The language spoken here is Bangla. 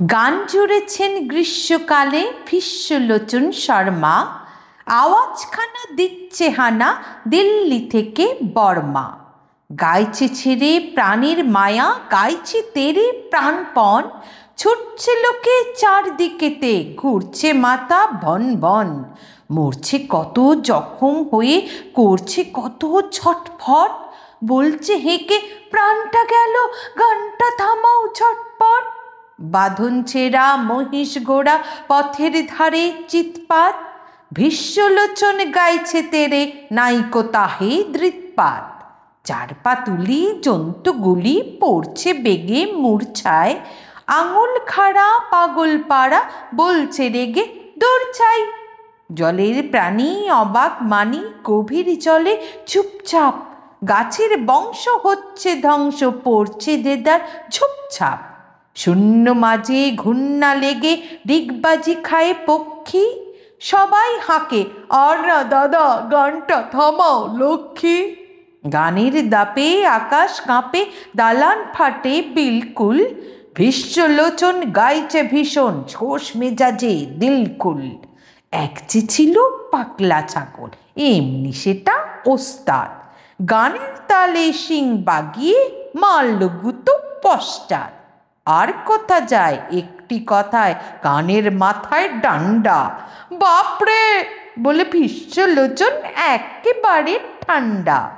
গান জুড়েছেন গ্রীষ্মকালে ভীষ্মলোচন শর্মা। আওয়াজখানা দিচ্ছে হানা দিল্লি থেকে বর্মা। গাইছে ছেড়ে প্রাণের মায়া, গাইছে তেরে প্রাণপণ। ছুটছে লোকে চারদিকেতে, ঘুরছে মাথা বন বন। মরছে কত জখম হয়ে, করছে কত ছটফট। বলছে হেঁকে প্রাণটা গেল, গানটা থামাও ঝটপট। বাঁধন ছেঁড়া মহিষ ঘোড়া পথের ধারে চিৎপাত। ভীষ্মলোচন গাইছে তেরে নাইকো তাহে দৃৎপাত। চার পা তুলি জন্তুগুলি পড়ছে বেগে মূর্ছায়। আঙুল খাড়া পাগল পাড়া বলছে রেগে দূর চাই। জলের প্রাণী অবাক মানি গভীর জলে চুপচাপ। গাছের বংশ হচ্ছে ধ্বংস, পড়ছে দেদার ঝুপঝাপ। শূন্য মাঝে ঘূর্ণা লেগে ডিগবাজি খায় পক্ষী। সবাই হাঁকে আর না দাদা, গানটা থামাও লক্ষ্মী। গানের দাপে আকাশ কাঁপে, দালান ফাটে বিলকুল। ভীষ্মলোচন গাইছে ভীষণ জোশ মেজাজে দিলকুল। এক যে ছিল পাগলা ছাগল, এমনি সেটা ওস্তাদ। গানের তালে শিং বাগিয়ে মারল গুতো পশ্চাৎ। আর কথা যায় একটি কথায়, গানের মাথায় ডান্ডা। বাপরে বলে ভীষ্মলোচন একেবারে ঠান্ডা।